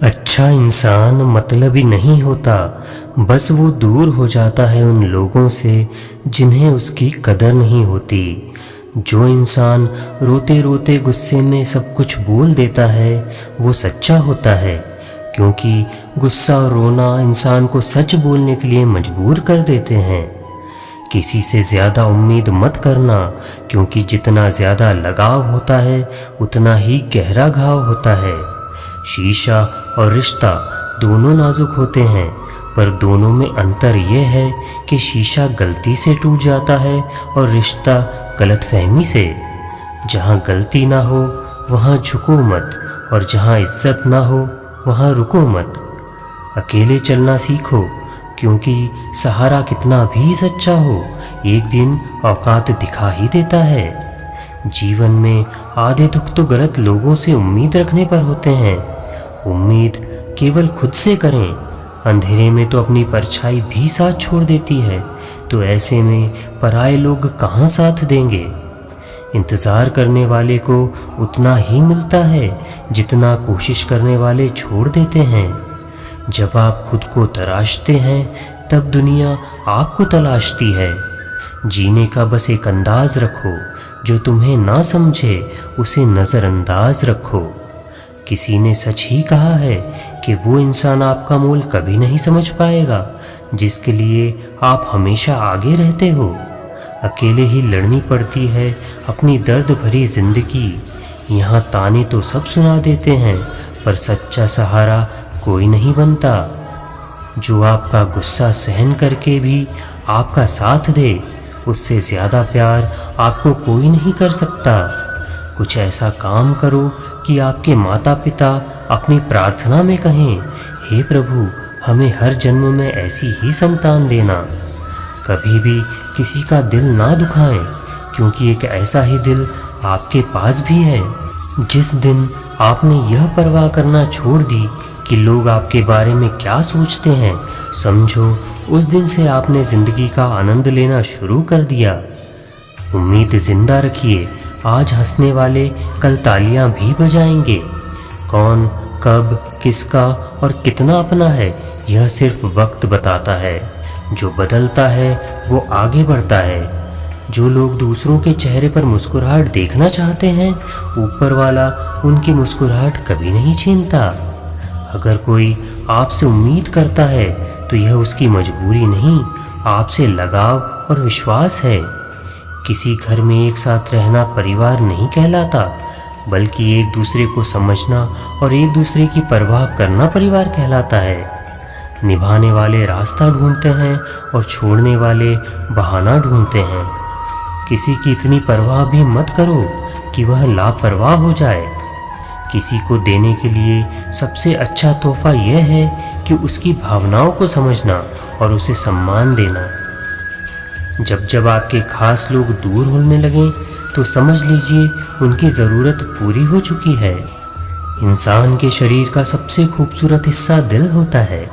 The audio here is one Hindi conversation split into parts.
अच्छा इंसान मतलबी नहीं होता, बस वो दूर हो जाता है उन लोगों से जिन्हें उसकी कदर नहीं होती। जो इंसान रोते रोते गुस्से में सब कुछ बोल देता है वो सच्चा होता है, क्योंकि गुस्सा और रोना इंसान को सच बोलने के लिए मजबूर कर देते हैं। किसी से ज़्यादा उम्मीद मत करना, क्योंकि जितना ज़्यादा लगाव होता है उतना ही गहरा घाव होता है। शीशा और रिश्ता दोनों नाजुक होते हैं, पर दोनों में अंतर यह है कि शीशा गलती से टूट जाता है और रिश्ता गलतफहमी से। जहाँ गलती ना हो वहाँ झुको मत, और जहाँ इज्जत ना हो वहाँ रुको मत। अकेले चलना सीखो, क्योंकि सहारा कितना भी सच्चा हो एक दिन औकात दिखा ही देता है। जीवन में आधे दुख तो गलत लोगों से उम्मीद रखने पर होते हैं। उम्मीद केवल खुद से करें, अंधेरे में तो अपनी परछाई भी साथ छोड़ देती है, तो ऐसे में पराये लोग कहाँ साथ देंगे। इंतज़ार करने वाले को उतना ही मिलता है जितना कोशिश करने वाले छोड़ देते हैं। जब आप खुद को तराशते हैं तब दुनिया आपको तलाशती है। जीने का बस एक अंदाज रखो, जो तुम्हें ना समझे उसे नज़रअंदाज रखो। किसी ने सच ही कहा है कि वो इंसान आपका मोल कभी नहीं समझ पाएगा जिसके लिए आप हमेशा आगे रहते हो। अकेले ही लड़नी पड़ती है अपनी दर्द भरी जिंदगी। यहाँ ताने तो सब सुना देते हैं, पर सच्चा सहारा कोई नहीं बनता। जो आपका गुस्सा सहन करके भी आपका साथ दे, उससे ज़्यादा प्यार आपको कोई नहीं कर सकता। कुछ ऐसा काम करो कि आपके माता पिता अपनी प्रार्थना में कहें, हे प्रभु हमें हर जन्म में ऐसी ही संतान देना। कभी भी किसी का दिल ना दुखाएं, क्योंकि एक ऐसा ही दिल आपके पास भी है। जिस दिन आपने यह परवाह करना छोड़ दी कि लोग आपके बारे में क्या सोचते हैं, समझो उस दिन से आपने ज़िंदगी का आनंद लेना शुरू कर दिया। उम्मीद जिंदा रखिए, आज हंसने वाले कल तालियां भी बजाएंगे। कौन कब किसका और कितना अपना है यह सिर्फ वक्त बताता है। जो बदलता है वो आगे बढ़ता है। जो लोग दूसरों के चेहरे पर मुस्कुराहट देखना चाहते हैं, ऊपर वाला उनकी मुस्कुराहट कभी नहीं छीनता। अगर कोई आपसे उम्मीद करता है तो यह उसकी मजबूरी नहीं, आपसे लगाव और विश्वास है। किसी घर में एक साथ रहना परिवार नहीं कहलाता, बल्कि एक दूसरे को समझना और एक दूसरे की परवाह करना परिवार कहलाता है। निभाने वाले रास्ता ढूंढते हैं और छोड़ने वाले बहाना ढूंढते हैं। किसी की इतनी परवाह भी मत करो कि वह लापरवाह हो जाए। किसी को देने के लिए सबसे अच्छा तोहफा यह है कि उसकी भावनाओं को समझना और उसे सम्मान देना। जब जब आपके खास लोग दूर होने लगें तो समझ लीजिए उनकी ज़रूरत पूरी हो चुकी है। इंसान के शरीर का सबसे खूबसूरत हिस्सा दिल होता है,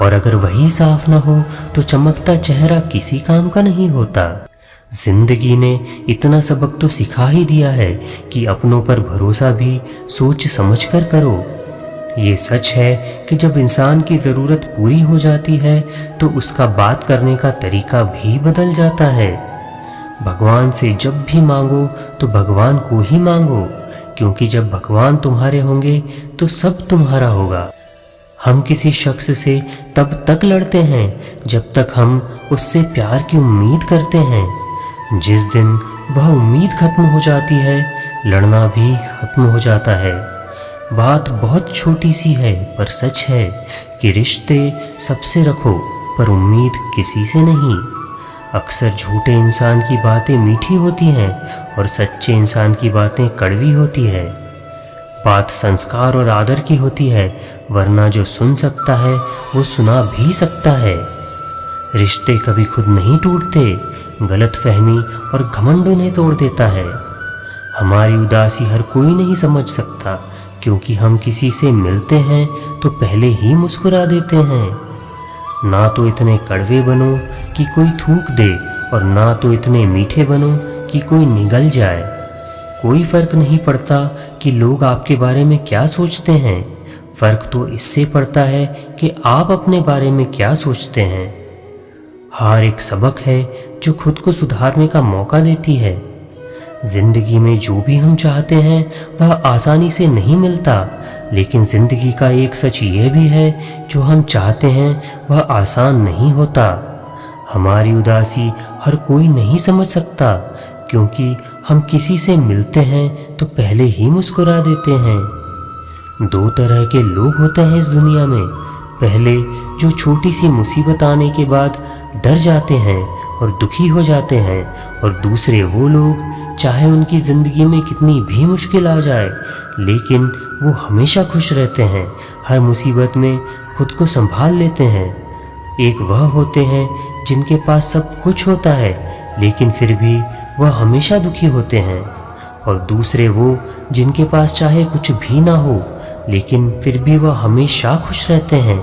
और अगर वही साफ ना हो तो चमकता चेहरा किसी काम का नहीं होता। जिंदगी ने इतना सबक तो सिखा ही दिया है कि अपनों पर भरोसा भी सोच समझ कर करो। ये सच है कि जब इंसान की ज़रूरत पूरी हो जाती है तो उसका बात करने का तरीका भी बदल जाता है। भगवान से जब भी मांगो तो भगवान को ही मांगो, क्योंकि जब भगवान तुम्हारे होंगे तो सब तुम्हारा होगा। हम किसी शख्स से तब तक लड़ते हैं जब तक हम उससे प्यार की उम्मीद करते हैं। जिस दिन वह उम्मीद खत्म हो जाती है, लड़ना भी खत्म हो जाता है। बात बहुत छोटी सी है पर सच है कि रिश्ते सबसे रखो पर उम्मीद किसी से नहीं। अक्सर झूठे इंसान की बातें मीठी होती हैं और सच्चे इंसान की बातें कड़वी होती है। बात संस्कार और आदर की होती है, वरना जो सुन सकता है वो सुना भी सकता है। रिश्ते कभी खुद नहीं टूटते, गलतफहमी और घमंड उन्हें तोड़ देता है। हमारी उदासी हर कोई नहीं समझ सकता, क्योंकि हम किसी से मिलते हैं तो पहले ही मुस्कुरा देते हैं। ना तो इतने कड़वे बनो कि कोई थूक दे, और ना तो इतने मीठे बनो कि कोई निगल जाए। कोई फर्क नहीं पड़ता कि लोग आपके बारे में क्या सोचते हैं, फर्क तो इससे पड़ता है कि आप अपने बारे में क्या सोचते हैं। हार एक सबक है जो खुद को सुधारने का मौका देती है। जिंदगी में जो भी हम चाहते हैं वह आसानी से नहीं मिलता, लेकिन जिंदगी का एक सच यह भी है, जो हम चाहते हैं वह आसान नहीं होता। हमारी उदासी हर कोई नहीं समझ सकता, क्योंकि हम किसी से मिलते हैं तो पहले ही मुस्कुरा देते हैं। दो तरह के लोग होते हैं इस दुनिया में। पहले जो छोटी सी मुसीबत आने के बाद डर जाते हैं और दुखी हो जाते हैं, और दूसरे वो लोग चाहे उनकी ज़िंदगी में कितनी भी मुश्किल आ जाए, लेकिन वो हमेशा खुश रहते हैं, हर मुसीबत में खुद को संभाल लेते हैं। एक वह होते हैं जिनके पास सब कुछ होता है, लेकिन फिर भी वह हमेशा दुखी होते हैं, और दूसरे वो जिनके पास चाहे कुछ भी ना हो, लेकिन फिर भी वह हमेशा खुश रहते हैं।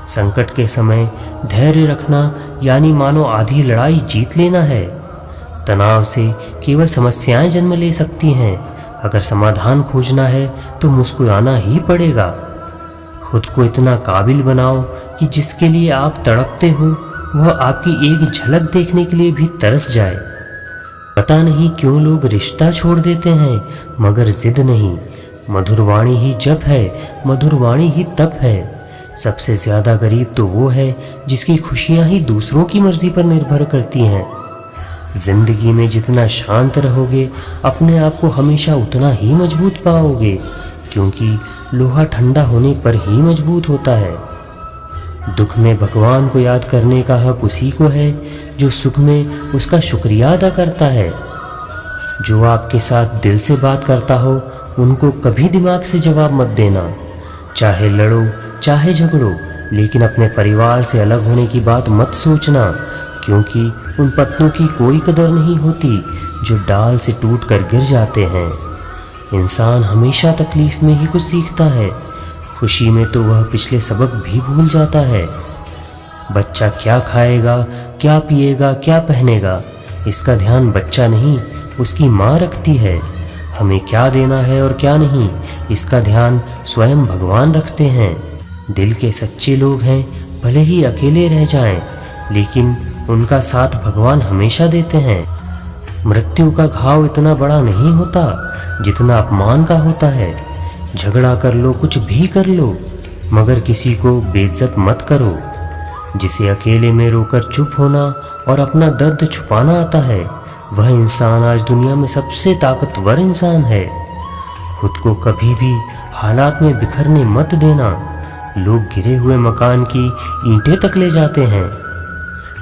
संकट के समय धैर्य रखना यानी मानो आधी लड़ाई जीत लेना है। तनाव से केवल समस्याएं जन्म ले सकती हैं। अगर समाधान खोजना है तो मुस्कुराना ही पड़ेगा। खुद को इतना काबिल बनाओ कि जिसके लिए आप तड़पते हो वह आपकी एक झलक देखने के लिए भी तरस जाए। पता नहीं क्यों लोग रिश्ता छोड़ देते हैं, मगर जिद नहीं। मधुरवाणी ही जप है, मधुरवाणी ही तप है। सबसे ज्यादा गरीब तो वो है जिसकी खुशियां ही दूसरों की मर्जी पर निर्भर करती हैं। जिंदगी में जितना शांत रहोगे, अपने आप को हमेशा उतना ही मजबूत पाओगे, क्योंकि लोहा ठंडा होने पर ही मजबूत होता है। दुख में भगवान को याद करने का हक उसी को है जो सुख में उसका शुक्रिया अदा करता है। जो आपके साथ दिल से बात करता हो उनको कभी दिमाग से जवाब मत देना। चाहे लड़ो चाहे झगड़ो, लेकिन अपने परिवार से अलग होने की बात मत सोचना, क्योंकि उन पत्तों की कोई कदर नहीं होती जो डाल से टूट कर गिर जाते हैं। इंसान हमेशा तकलीफ में ही कुछ सीखता है, खुशी में तो वह पिछले सबक भी भूल जाता है। बच्चा क्या खाएगा, क्या पिएगा, क्या पहनेगा, इसका ध्यान बच्चा नहीं उसकी माँ रखती है। हमें क्या देना है और क्या नहीं, इसका ध्यान स्वयं भगवान रखते हैं। दिल के सच्चे लोग हैं, भले ही अकेले रह जाएं, लेकिन उनका साथ भगवान हमेशा देते हैं। मृत्यु का घाव इतना बड़ा नहीं होता जितना अपमान का होता है। झगड़ा कर लो, कुछ भी कर लो, मगर किसी को बेइज्जत मत करो। जिसे अकेले में रोकर चुप होना और अपना दर्द छुपाना आता है, वह इंसान आज दुनिया में सबसे ताकतवर इंसान है। खुद को कभी भी हालात में बिखरने मत देना। लोग गिरे हुए मकान की ईंटें तक ले जाते हैं।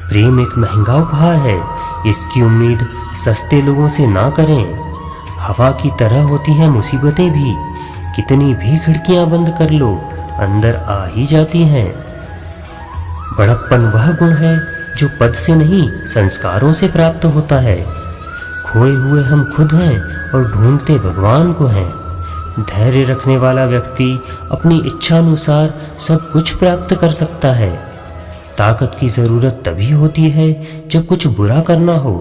प्रेम एक महंगा उपहार है, इसकी उम्मीद सस्ते लोगों से ना करें। हवा की तरह होती है मुसीबतें भी, कितनी भी खिड़कियां बंद कर लो अंदर आ ही जाती हैं। बड़प्पन वह गुण है जो पद से नहीं संस्कारों से प्राप्त होता है। खोए हुए हम खुद हैं और ढूंढते भगवान को हैं। धैर्य रखने वाला व्यक्ति अपनी इच्छा अनुसार सब कुछ प्राप्त कर सकता है। ताकत की जरूरत तभी होती है जब कुछ बुरा करना हो,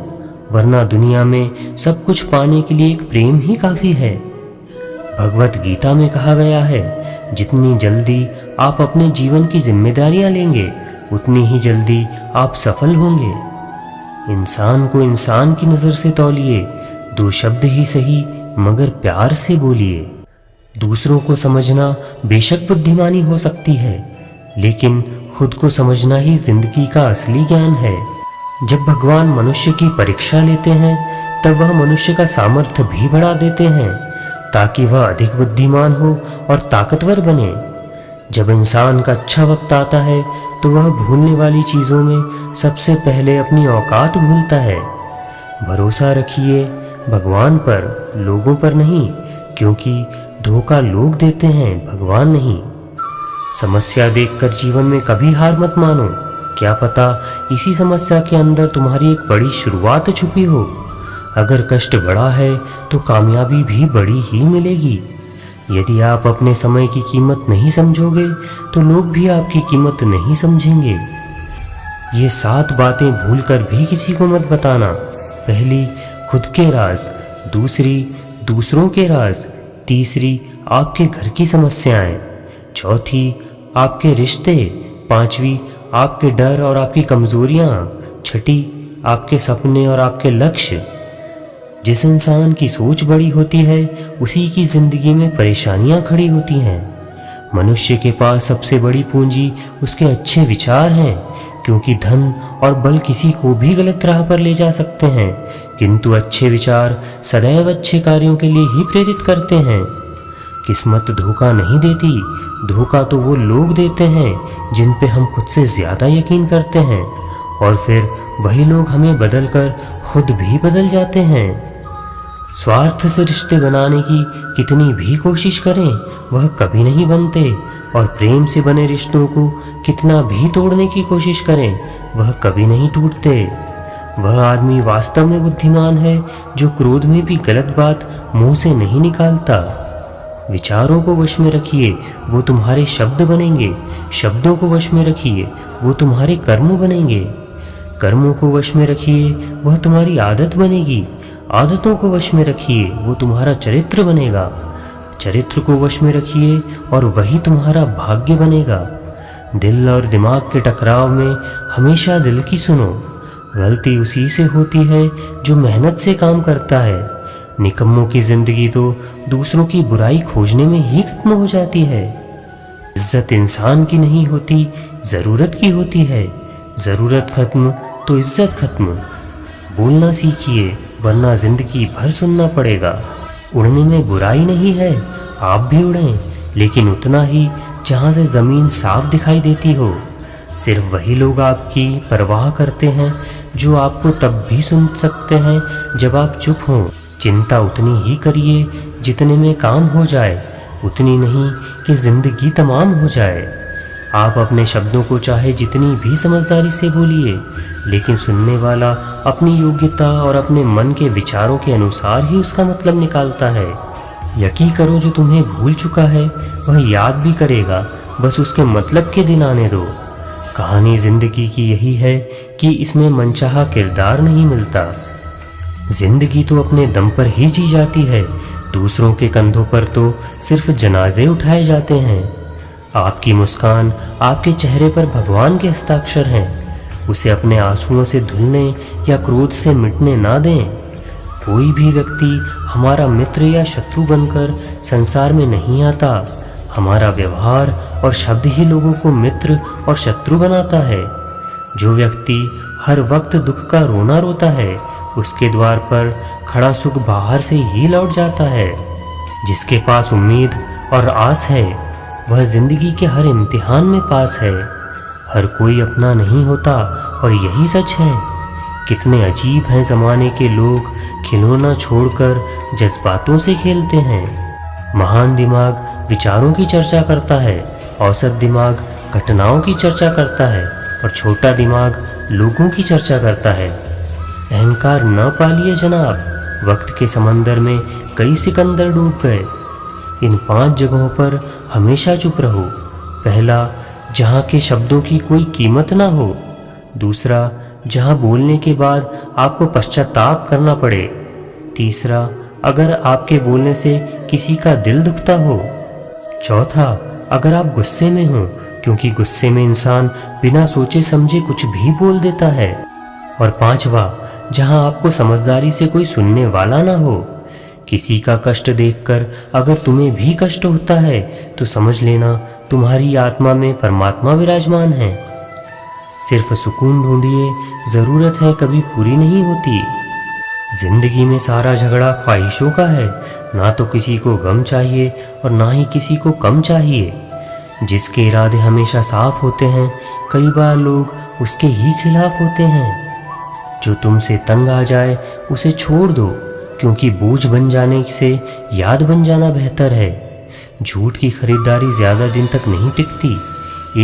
वरना दुनिया में सब कुछ पाने के लिए एक प्रेम ही काफी है। भगवत गीता में कहा गया है, जितनी जल्दी आप अपने जीवन की जिम्मेदारियां लेंगे, उतनी ही जल्दी आप सफल होंगे। इंसान को इंसान की नजर से तौलिए, दो शब्द ही सही मगर प्यार से बोलिए। दूसरों को समझना बेशक बुद्धिमानी हो सकती है, लेकिन खुद को समझना ही जिंदगी का असली ज्ञान है। जब भगवान मनुष्य की परीक्षा लेते हैं, तब वह मनुष्य का सामर्थ्य भी बढ़ा देते हैं, ताकि वह अधिक बुद्धिमान हो और ताकतवर बने। जब इंसान का अच्छा वक्त आता है, तो वह भूलने वाली चीज़ों में सबसे पहले अपनी औकात भूलता है। भरोसा रखिए भगवान पर, लोगों पर नहीं, क्योंकि धोखा लोग देते हैं, भगवान नहीं। समस्या देखकर जीवन में कभी हार मत मानो। क्या पता इसी समस्या के अंदर तुम्हारी एक बड़ी शुरुआत छुपी हो। अगर कष्ट बड़ा है तो कामयाबी भी बड़ी ही मिलेगी। यदि आप अपने समय की कीमत नहीं समझोगे तो लोग भी आपकी कीमत नहीं समझेंगे। ये 7 बातें भूलकर भी किसी को मत बताना। पहली, खुद के राज। दूसरी, दूसरों के राज। तीसरी, आपके घर की समस्याएं। चौथी आपके रिश्ते, पांचवी आपके डर और आपकी कमजोरियां, छठी आपके सपने और आपके लक्ष्य। जिस इंसान की सोच बड़ी होती है उसी की जिंदगी में परेशानियां खड़ी होती हैं। मनुष्य के पास सबसे बड़ी पूंजी उसके अच्छे विचार हैं, क्योंकि धन और बल किसी को भी गलत राह पर ले जा सकते हैं, किंतु अच्छे विचार सदैव अच्छे कार्यों के लिए ही प्रेरित करते हैं। किस्मत धोखा नहीं देती, धोखा तो वो लोग देते हैं जिन पे हम खुद से ज्यादा यकीन करते हैं, और फिर वही लोग हमें बदलकर खुद भी बदल जाते हैं। स्वार्थ से रिश्ते बनाने की कितनी भी कोशिश करें वह कभी नहीं बनते, और प्रेम से बने रिश्तों को कितना भी तोड़ने की कोशिश करें वह कभी नहीं टूटते। वह आदमी वास्तव में बुद्धिमान है जो क्रोध में भी गलत बात मुंह से नहीं निकालता। विचारों को वश में रखिए, वो तुम्हारे शब्द बनेंगे। शब्दों को वश में रखिए, वो तुम्हारे कर्म बनेंगे। कर्मों को वश में रखिए, वह तुम्हारी आदत बनेगी। आदतों को वश में रखिए, वो तुम्हारा चरित्र बनेगा। चरित्र को वश में रखिए और वही तुम्हारा भाग्य बनेगा। दिल और दिमाग के टकराव में हमेशा दिल की सुनो। गलती उसी से होती है जो मेहनत से काम करता है। निकम्मों की जिंदगी तो दूसरों की बुराई खोजने में ही खत्म हो जाती है। इज्जत इंसान की नहीं होती, जरूरत की होती है। जरूरत खत्म तो इज्जत खत्म। बोलना सीखिए, वरना जिंदगी भर सुनना पड़ेगा। उड़ने में बुराई नहीं है, आप भी उड़ें, लेकिन उतना ही जहाँ से ज़मीन साफ दिखाई देती हो। सिर्फ वही लोग आपकी परवाह करते हैं जो आपको तब भी सुन सकते हैं जब आप चुप हों। चिंता उतनी ही करिए जितने में काम हो जाए, उतनी नहीं कि जिंदगी तमाम हो जाए। आप अपने शब्दों को चाहे जितनी भी समझदारी से बोलिए, लेकिन सुनने वाला अपनी योग्यता और अपने मन के विचारों के अनुसार ही उसका मतलब निकालता है। यकीन करो, जो तुम्हें भूल चुका है वह याद भी करेगा, बस उसके मतलब के दिन आने दो। कहानी जिंदगी की यही है कि इसमें मनचाहा किरदार नहीं मिलता। जिंदगी तो अपने दम पर ही जी जाती है, दूसरों के कंधों पर तो सिर्फ जनाजे उठाए जाते हैं। आपकी मुस्कान, आपके चेहरे पर भगवान के हस्ताक्षर हैं, उसे अपने आंसुओं से धुलने या क्रोध से मिटने ना दें। कोई भी व्यक्ति हमारा मित्र या शत्रु बनकर संसार में नहीं आता। हमारा व्यवहार और शब्द ही लोगों को मित्र और शत्रु बनाता है। जो व्यक्ति हर वक्त दुख का रोना रोता है, उसके द्वार पर खड़ा सुख बाहर से ही लौट जाता है। जिसके पास उम्मीद और आस है, वह जिंदगी के हर इम्तिहान में पास है। हर कोई अपना नहीं होता, और यही सच है। कितने अजीब हैं ज़माने के लोग, खिलौना छोड़कर जज्बातों से खेलते हैं। महान दिमाग विचारों की चर्चा करता है, औसत दिमाग घटनाओं की चर्चा करता है, और छोटा दिमाग लोगों की चर्चा करता है। अहंकार न पालिए जनाब, वक्त के समंदर में कई सिकंदर डूब गए। इन 5 जगहों पर हमेशा चुप रहो। पहला, जहाँ के शब्दों की कोई कीमत ना हो। दूसरा, जहाँ बोलने के बाद आपको पश्चाताप करना पड़े। तीसरा, अगर आपके बोलने से किसी का दिल दुखता हो। चौथा, अगर आप गुस्से में हो, क्योंकि गुस्से में इंसान बिना सोचे समझे कुछ भी बोल देता है। और पांचवा, जहाँ आपको समझदारी से कोई सुनने वाला ना हो। किसी का कष्ट देखकर अगर तुम्हें भी कष्ट होता है तो समझ लेना तुम्हारी आत्मा में परमात्मा विराजमान है। सिर्फ सुकून ढूंढिए, जरूरत है कभी पूरी नहीं होती। जिंदगी में सारा झगड़ा ख्वाहिशों का है, ना तो किसी को गम चाहिए और ना ही किसी को कम चाहिए। जिसके इरादे हमेशा साफ होते हैं, कई बार लोग उसके ही खिलाफ होते हैं। जो तुमसे तंग आ जाए उसे छोड़ दो, क्योंकि बोझ बन जाने से याद बन जाना बेहतर है। झूठ की खरीदारी ज्यादा दिन तक नहीं टिकती,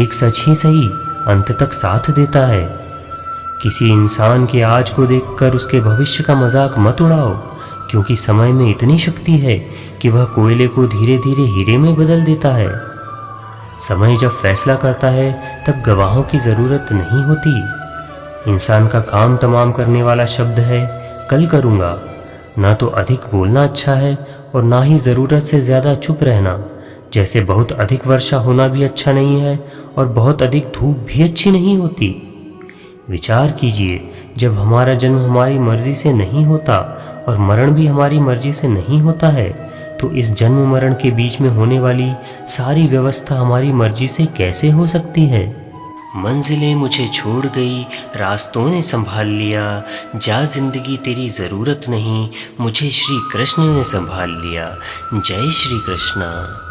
एक सच ही सही अंत तक साथ देता है। किसी इंसान के आज को देखकर उसके भविष्य का मजाक मत उड़ाओ, क्योंकि समय में इतनी शक्ति है कि वह कोयले को धीरे धीरे हीरे में बदल देता है। समय जब फैसला करता है तब गवाहों की जरूरत नहीं होती। इंसान का काम तमाम करने वाला शब्द है कल करूँगा। ना तो अधिक बोलना अच्छा है और ना ही ज़रूरत से ज़्यादा चुप रहना। जैसे बहुत अधिक वर्षा होना भी अच्छा नहीं है और बहुत अधिक धूप भी अच्छी नहीं होती। विचार कीजिए, जब हमारा जन्म हमारी मर्जी से नहीं होता और मरण भी हमारी मर्जी से नहीं होता है, तो इस जन्म मरण के बीच में होने वाली सारी व्यवस्था हमारी मर्जी से कैसे हो सकती है। मंजिलें मुझे छोड़ गई, रास्तों ने संभाल लिया, जा जिंदगी तेरी ज़रूरत नहीं, मुझे श्री कृष्ण ने संभाल लिया। जय श्री कृष्णा।